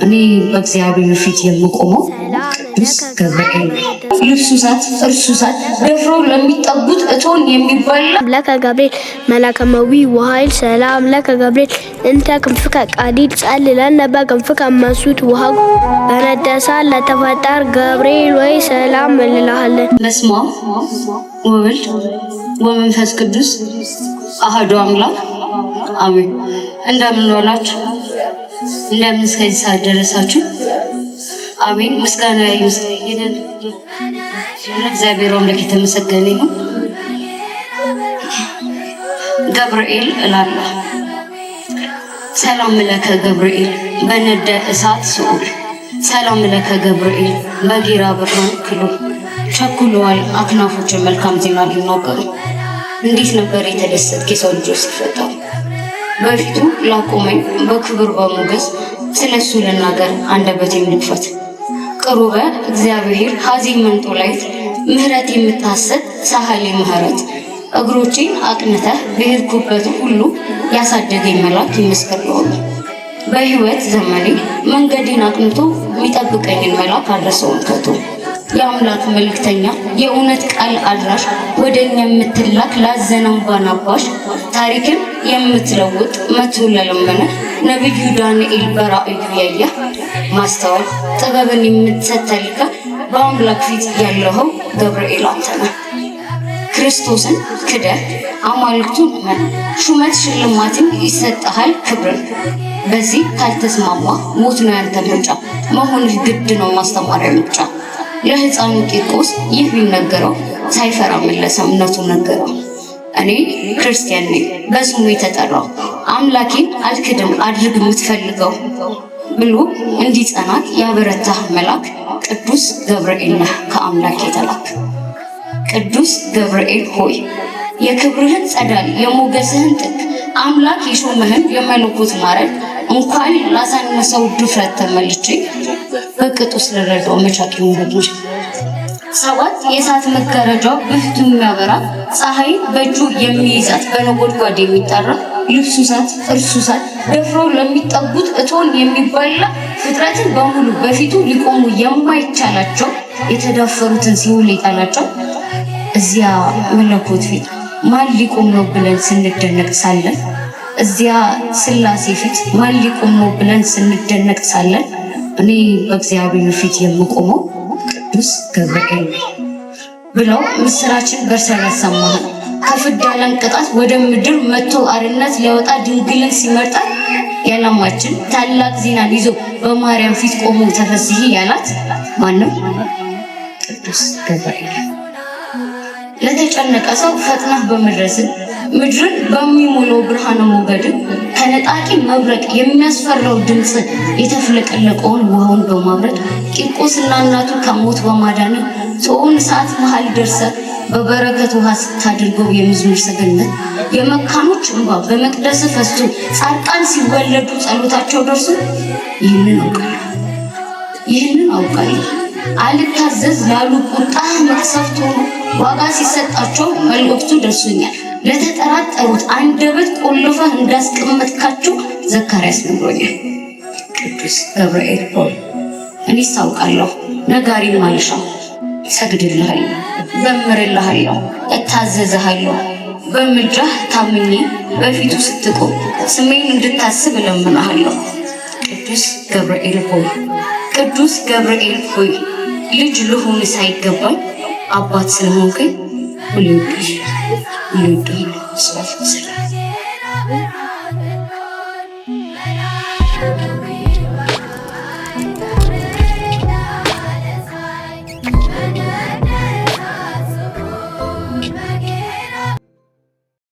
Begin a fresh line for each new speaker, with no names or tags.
እኔ በእግዚአብሔር ፊት የምቆመው ቅዱስ ገብርኤል ልብሱ እሳት እርሱ እሳት ደፍሮ ለሚጠጉት እቶን የሚባል
አምላከ ገብርኤል መላከመዊ ወኃይል ሰላም አምላከ ገብርኤል እንተ ክንፍከ ቃዲድ ጸልለን በክንፍከ መሱት ውሃው በነደሳ ለተፈጠር ገብርኤል ወይ ሰላም እንልሃለን።
በስመ አብ ወወልድ ወመንፈስ ቅዱስ አሐዱ አምላክ አሜን። እንደምን ዋላችሁ? እንደምን እስከዚህ ሰዓት ደረሳችሁ? አሜን። ምስጋና ይሁን እግዚአብሔር አምላክ የተመሰገነ ይሁን። ገብርኤል እላለሁ። ሰላም ለከ ገብርኤል በነደ እሳት ስዑል ሰላም ለከ ገብርኤል በጌራ ብርሃን ክሉል ቸኩለዋል አክናፎች መልካም ዜና ሊናገሩ። እንዴት ነበር የተደሰትክ የሰው ልጆች ሲፈጠሩ? በፊቱ ላቆመኝ በክብር በሞገስ ስለሱ ልናገር አንደበቴን ልክፈት። ቅሩበ እግዚአብሔር ሀዚን መንጦላይት ምህረት የምታሰጥ ሳህሌ ምህረት እግሮቼን አቅንተህ በሄድኩበት ሁሉ ያሳደገኝ መልአክ ይመስገን። በህይወት ዘመኔ መንገዴን አቅንቶ የሚጠብቀኝን መልአክ አድረሰውን ከቶ የአምላክ መልእክተኛ የእውነት ቃል አድራሽ ወደኛ የምትላክ ላዘነው ባናባሽ ታሪክን የምትለውጥ መቶ ለለመነ ነብዩ ዳንኤል በራእዩ ያየ ማስተዋል ጥበብን የምትሰተልከ በአምላክ ፊት ያለኸው ገብርኤል አንተ ነህ። ክርስቶስን ክደህ አማልክቱን ሹመት ሽልማትን ይሰጥሃል ክብርን። በዚህ ካልተስማማ ሞት ነው ያንተ ምርጫ መሆንህ ግድ ነው ማስተማሪያ ምርጫ። ለሕፃኑ ቂርቆስ ይህ ቢነገረው ሳይፈራ መለሰ እምነቱ ነገረው። እኔ ክርስቲያን ነኝ በስሙ የተጠራው አምላኬን አልክድም አድርግ የምትፈልገው ብሎ እንዲጸናት ያበረታህ መልአክ ቅዱስ ገብርኤል ነህ ከአምላክ የተላክ። ቅዱስ ገብርኤል ሆይ የክብርህን ጸዳል የሞገስህን ጥግ አምላክ የሾመህን የመለኮት ማረግ እንኳን ላሳነሰው ድፍረት ተመልቼ በቅጡ ስለረዳው መቻቂው ወደጅ ሰባት የእሳት መጋረጃ በፊቱ የሚያበራ ፀሐይ በእጁ የሚይዛት በነጎድጓድ የሚጠራ ልብሱ እሳት እርሱ እሳት ደፍሮ ለሚጠጉት እቶን የሚባላ ፍጥረትን በሙሉ በፊቱ ሊቆሙ የማይቻላቸው የተዳፈሩትን ሲውል ይጣላቸው። እዚያ መለኮት ፊት ማን ሊቆም ነው ብለን ስንደነቅ ሳለን እዚያ ስላሴ ፊት ማን ሊቆም ነው ብለን ስንደነቅ ሳለን እኔ በእግዚአብሔር ፊት የምቆመው ቅዱስ ገብርኤል ብለው ምስራችን በርሰን ያሰማህ ከፍዳ ለንቅጣት ወደ ምድር መጥቶ አርነት ሊያወጣ ድንግልን ሲመርጣት ያላማችን ታላቅ ዜናን ይዞ በማርያም ፊት ቆሞ ተፈስሒ ያላት ማንም ቅዱስ ገብርኤል። ለተጨነቀ ሰው ፈጥነህ በመድረስ ምድርን በሚሞላው ብርሃነ ሞገድ ከነጣቂ መብረቅ የሚያስፈራው ድምፅ የተፍለቀለቀውን ውሃውን በማብረድ ቂርቆስና እናቱ ከሞት በማዳን ጾን ሰዓት መሃል ደርሰ በበረከት ውሃ ስታድርገው የምዝሙር ሰገነት የመካኖች እንባ በመቅደስ ፈስቶ ጻድቃን ሲወለዱ ጸሎታቸው ደርሶ ይህንን አውቃለሁ አልታዘዝ ላሉ ቁጣ መቅሰፍት ሆኖ ዋጋ ሲሰጣቸው መልእክቱ ደርሶኛል። ለተጠራጠሩት አንደበት ቆልፈህ እንዳስቀመጥካቸው ዘካርያስ ነግሮኛል። ቅዱስ ገብርኤል ሆይ እኔስ አውቃለሁ ነጋሪን ማልሻው ሰግድልሃለሁ ዘምርልሃለሁ እታዘዝሃለሁ በምልጃህ ታምኜ በፊቱ ስትቆም ስሜን እንድታስብ እለምንሃለሁ። ቅዱስ ገብርኤል ሆይ ቅዱስ ገብርኤል ሆይ ልጅ ልሆን ሳይገባኝ አባት ስለሆንከኝ ሁሉ ይወድሃል።